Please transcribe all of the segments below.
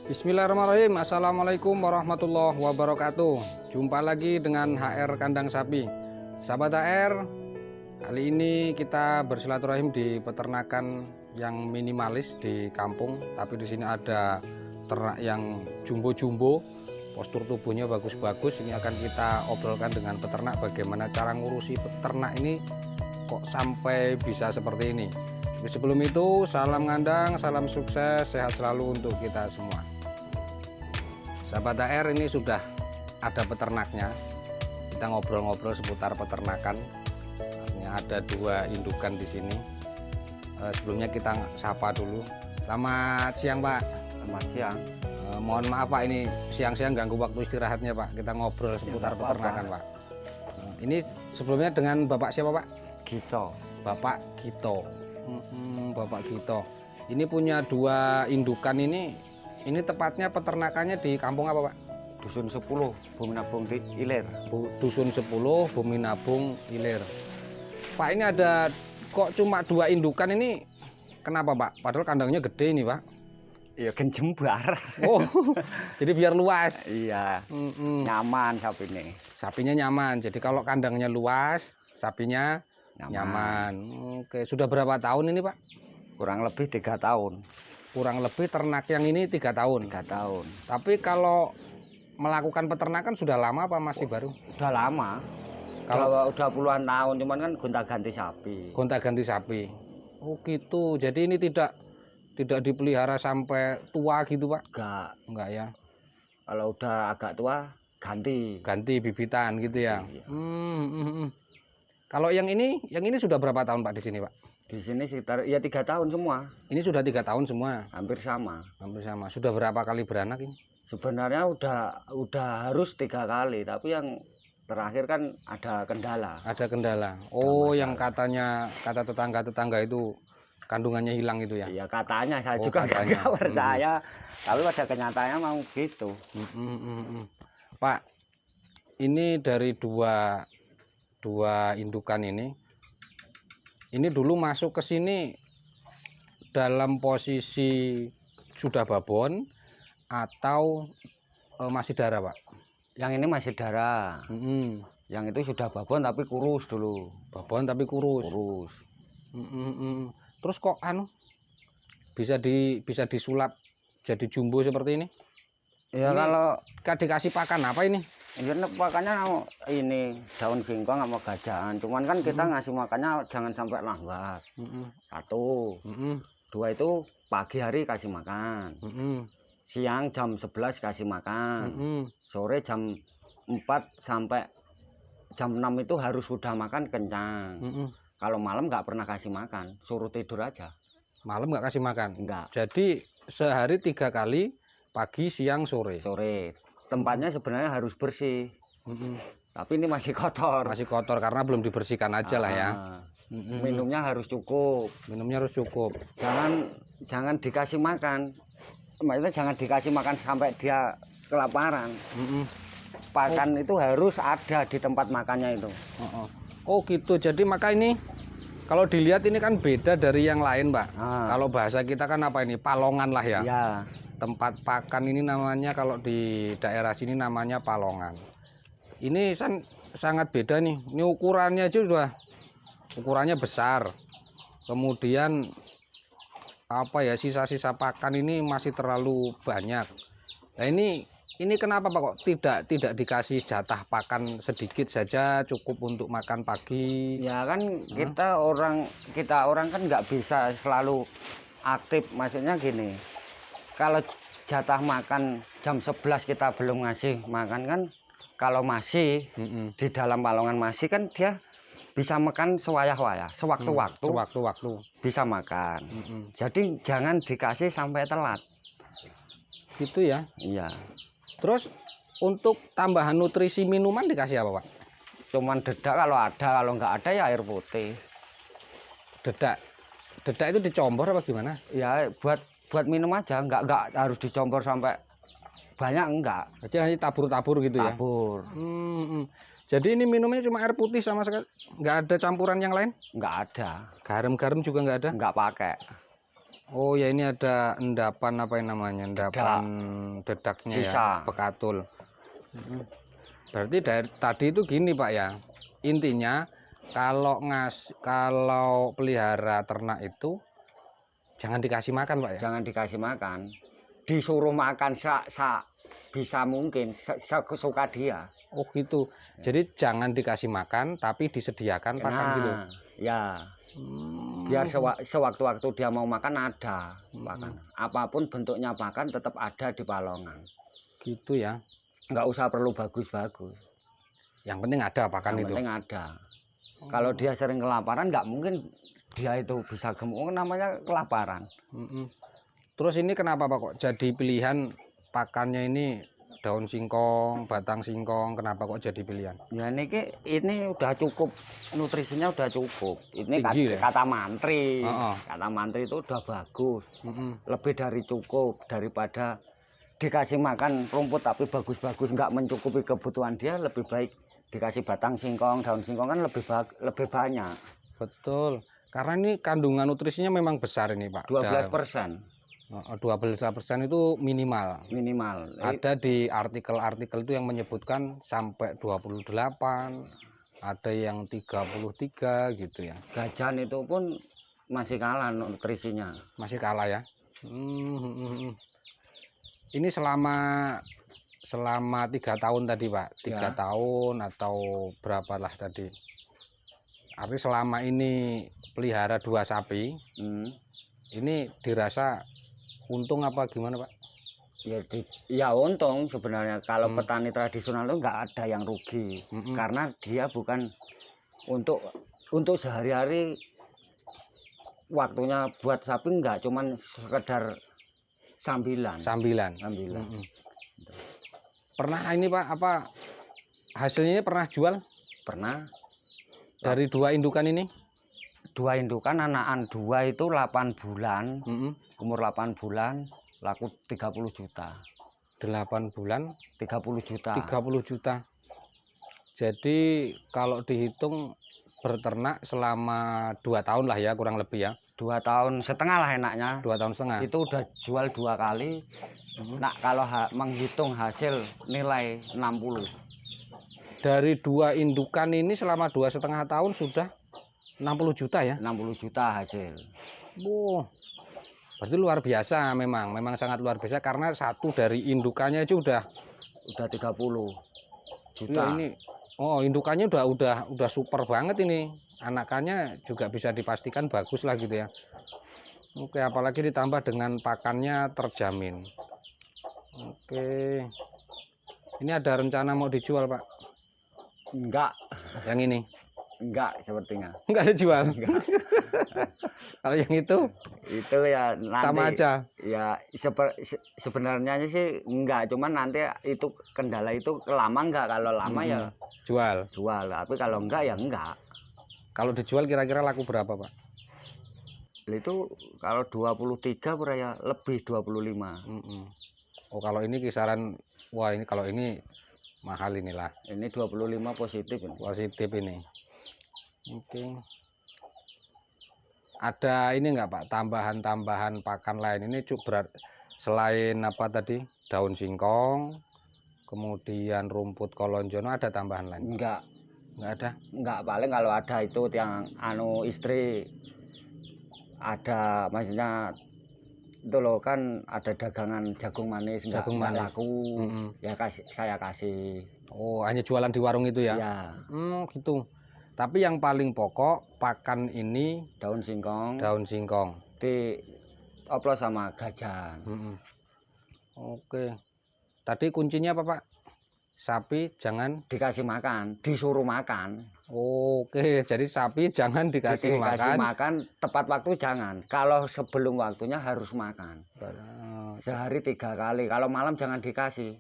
Bismillahirrahmanirrahim. Assalamualaikum warahmatullahi wabarakatuh. Jumpa lagi dengan HR Kandang Sapi. Sahabat HR, kali ini kita bersilaturahim di peternakan yang minimalis di kampung. Tapi di sini ada ternak yang jumbo-jumbo, postur tubuhnya bagus-bagus. Ini akan kita obrolkan dengan peternak bagaimana cara ngurusi peternak ini kok sampai bisa seperti ini. Tapi sebelum itu, salam ngandang, salam sukses, sehat selalu untuk kita semua. Sahabat HR, ini sudah ada peternaknya. Kita ngobrol-ngobrol seputar peternakan. Artinya ada dua indukan di sini. Sebelumnya kita sapa dulu. Selamat siang, Pak. Selamat siang. Mohon maaf Pak, ini siang-siang ganggu waktu istirahatnya Pak. Kita ngobrol seputar peternakan Pak. Ini sebelumnya dengan Bapak siapa Pak? Gito. Bapak Gito. Bapak Gito. Ini punya dua indukan ini. Ini tepatnya peternakannya di kampung apa Pak? Dusun 10, Bumi Nabung di Ilir. Dusun 10, Bumi Nabung, Ilir. Pak, ini ada kok cuma dua indukan ini, kenapa Pak? Padahal kandangnya gede ini Pak. Iya, jembar. Oh, jadi biar luas. Iya, nyaman sapi ini. Sapinya nyaman, jadi kalau kandangnya luas, sapinya nyaman. Oke, sudah berapa tahun ini Pak? Kurang lebih 3 tahun. Kurang lebih ternak yang ini 3 tahun. 3 tahun. Tapi kalau melakukan peternakan sudah lama apa masih baru? Udah lama. Kalau udah puluhan tahun, cuman kan gonta-ganti sapi. Gonta-ganti sapi. Oh gitu. Jadi ini tidak dipelihara sampai tua gitu Pak? Enggak ya. Kalau udah agak tua ganti. Ganti bibitan gitu ya. Iya. Kalau yang ini sudah berapa tahun Pak di sini Pak? Di sini sekitar ya 3 tahun semua. Ini sudah 3 tahun semua. Hampir sama. Hampir sama. Sudah berapa kali beranak ini? Sebenarnya udah harus 3 kali, tapi yang terakhir kan ada kendala. Ada kendala. Oh, yang kata tetangga itu kandungannya hilang itu ya? Iya, katanya saya juga nggak percaya. Tapi pada kenyataannya mau gitu. Pak, ini dari dua indukan ini dulu masuk ke sini dalam posisi sudah babon atau masih darah Pak? Yang ini masih darah. Yang itu sudah babon tapi kurus dulu. Babon tapi kurus. Terus kok bisa disulap jadi jumbo seperti ini? Ya, ini kalau dikasih pakan apa ini? Ini pakannya ini daun singkong sama gajaan. Cuman kan kita ngasih makannya jangan sampai lambat. Satu. Dua itu pagi hari kasih makan. Siang jam 11 kasih makan. Sore jam 4 sampai jam 6 itu harus sudah makan kencang. Kalau malam nggak pernah kasih makan, suruh tidur aja. Malam nggak kasih makan? Enggak. Jadi sehari 3 kali, pagi, siang, sore? Sore. Tempatnya sebenarnya harus bersih. Tapi ini masih kotor. Masih kotor karena belum dibersihkan aja lah ya. Minumnya harus cukup. Minumnya harus cukup. Jangan dikasih makan. Maksudnya jangan dikasih makan sampai dia kelaparan. Pakan itu harus ada di tempat makannya itu. Oh gitu. Jadi maka ini kalau dilihat ini kan beda dari yang lain Pak. Kalau bahasa kita kan apa ini? Palongan lah ya. Ya. Tempat pakan ini namanya, kalau di daerah sini namanya palongan. Ini sangat beda nih. Ini ukurannya aja ukurannya besar. Kemudian apa ya, sisa-sisa pakan ini masih terlalu banyak. Nah ini kenapa Pak kok tidak dikasih jatah pakan sedikit saja cukup untuk makan pagi? Ya kan kita orang kan nggak bisa selalu aktif. Maksudnya gini. Kalau jatah makan jam 11 kita belum ngasih makan kan, kalau masih di dalam palongan masih kan dia bisa makan sewayah-wayah, sewaktu-waktu bisa makan. Jadi jangan dikasih sampai telat. Gitu ya? Iya. Terus untuk tambahan nutrisi minuman dikasih apa Pak? Cuman dedak kalau ada, kalau nggak ada ya air putih. Dedak itu dicombor apa gimana? Ya buat minum aja, nggak harus dicompor sampai banyak, enggak. Jadi hanya tabur-tabur gitu ya? Tabur. Jadi ini minumnya cuma air putih sama sekali? Nggak ada campuran yang lain? Nggak ada. Garam-garam juga nggak ada? Nggak pakai. Oh ya, ini ada endapan apa yang namanya? Endapan dedaknya sisa. Ya, bekatul. Berarti dari tadi itu gini Pak ya. Intinya kalau pelihara ternak itu jangan dikasih makan Pak ya. Jangan dikasih makan. Disuruh makan bisa mungkin suka dia. Oh gitu. Jadi jangan dikasih makan tapi disediakan pakan gitu. Ya. Biar sewaktu-waktu dia mau makan ada pakan. Apapun bentuknya pakan tetap ada di palongan. Gitu ya. Nggak usah perlu bagus-bagus. Yang penting ada pakan itu. Yang penting ada. Kalau dia sering kelaparan nggak mungkin dia itu bisa gemuk, namanya kelaparan. Terus ini kenapa Pak kok jadi pilihan pakannya ini daun singkong, batang singkong, kenapa kok jadi pilihan? Ya ini udah cukup, nutrisinya udah cukup. Ini Tinggi, kata mantri. Kata mantri itu udah bagus. Lebih dari cukup, daripada dikasih makan rumput tapi bagus-bagus nggak mencukupi kebutuhan dia, lebih baik dikasih batang singkong, daun singkong kan lebih banyak. Betul. Karena ini kandungan nutrisinya memang besar ini Pak. 12%. 12% itu minimal. Ada di artikel-artikel itu yang menyebutkan sampai 28, ada yang 33 gitu ya. Gajan itu pun masih kalah nutrisinya. Masih kalah ya. Ini selama 3 tahun tadi Pak, 3 tahun atau berapalah tadi. Artinya selama ini pelihara 2 sapi, ini dirasa untung apa gimana Pak? Ya untung sebenarnya. Kalau petani tradisional itu nggak ada yang rugi, karena dia bukan untuk sehari-hari waktunya buat sapi, nggak cuman sekedar sambilan. Pernah ini Pak, apa hasilnya pernah jual? Pernah. Dari 2 indukan ini? 2 indukan, anakan 2 itu 8 bulan. Umur 8 bulan laku 30 juta. 8 bulan 30 juta. 30 juta. Jadi kalau dihitung berternak selama 2 tahun lah ya, kurang lebih ya. 2,5 tahun lah enaknya. 2,5 tahun. Itu udah jual 2 kali. Nah, kalau menghitung hasil nilai 60. Dari 2 indukan ini selama 2,5 tahun sudah 60 juta ya? 60 juta hasil. Berarti luar biasa memang sangat luar biasa, karena satu dari indukannya itu udah 30 juta. Ya, ini indukannya udah super banget ini. Anakannya juga bisa dipastikan bagus lah gitu ya. Oke, apalagi ditambah dengan pakannya terjamin. Oke. Ini ada rencana mau dijual, Pak? Enggak. Yang ini? Enggak sepertinya. Enggak dijual. Enggak. Kalau yang itu ya nanti sama aja. Ya sebenarnya sih enggak, cuman nanti itu kendala itu lama enggak. Kalau lama ya jual. Tapi kalau enggak ya enggak. Kalau dijual kira-kira laku berapa, Pak? Itu kalau 23 ya lebih 25. Oh, kalau ini kisaran, wah ini kalau ini mahal inilah. Ini 25 positif ini. Positif ini. Oke. Ada ini enggak Pak, tambahan-tambahan pakan lain ini cukup selain apa tadi, daun singkong, kemudian rumput kolonjono, ada tambahan lain? Enggak ada. Enggak, paling kalau ada itu yang istri ada, maksudnya itu loh, kan ada dagangan jagung manis enggak laku. Ya saya kasih. Oh, hanya jualan di warung itu ya? Ya. Gitu. Tapi yang paling pokok pakan ini daun singkong. Dioplos sama gajan. Oke. Tadi kuncinya apa Pak? Sapi jangan dikasih makan, disuruh makan. Oke, jadi sapi jangan dikasih makan tepat waktu, jangan. Kalau sebelum waktunya harus makan. Sehari 3 kali. Kalau malam jangan dikasih.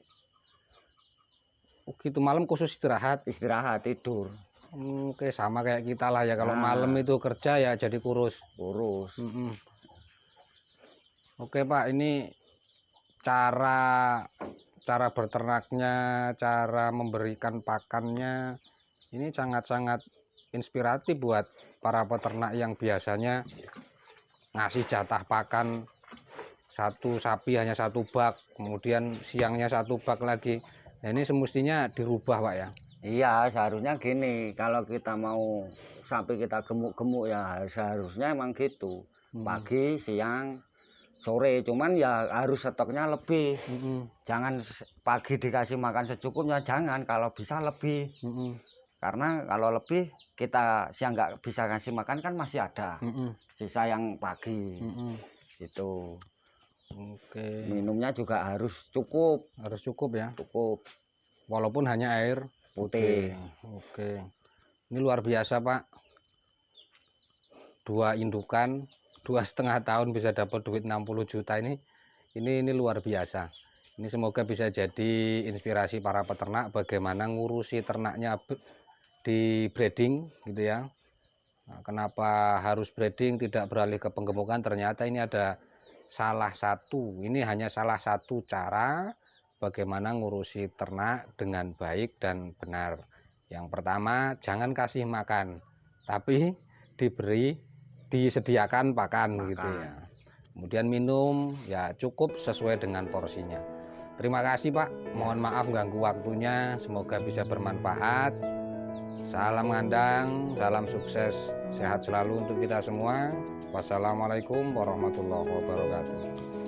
Gitu, malam khusus istirahat. Istirahat, tidur. Oke, sama kayak kita lah ya. Kalau malam itu kerja ya jadi kurus. Oke Pak, ini cara berternaknya, cara memberikan pakannya ini sangat-sangat inspiratif buat para peternak yang biasanya ngasih jatah pakan satu sapi hanya 1 bak, kemudian siangnya 1 bak lagi. Nah, ini semestinya dirubah, Pak ya. Iya, seharusnya gini, kalau kita mau sapi kita gemuk-gemuk ya seharusnya emang gitu. Pagi, siang, sore, cuman ya harus stoknya lebih. Jangan pagi dikasih makan secukupnya, jangan, kalau bisa lebih. Karena kalau lebih kita siang nggak bisa kasih makan kan masih ada sisa yang pagi. Gitu. Oke. Minumnya juga harus cukup. Harus cukup ya. Cukup. Walaupun hanya air putih. Oke. Ini luar biasa, Pak. 2 indukan 2,5 tahun bisa dapat duit 60 juta ini luar biasa. Ini semoga bisa jadi inspirasi para peternak bagaimana ngurusi ternaknya di breeding gitu ya. Nah, kenapa harus breeding tidak beralih ke penggemukan? Ternyata ini ada hanya salah satu cara bagaimana ngurusi ternak dengan baik dan benar. Yang pertama, jangan kasih makan, tapi disediakan pakan gitu ya. Kemudian minum ya cukup sesuai dengan porsinya. Terima kasih, Pak. Mohon maaf ganggu waktunya. Semoga bisa bermanfaat. Salam ngandang, salam sukses, sehat selalu untuk kita semua. Wassalamualaikum warahmatullahi wabarakatuh.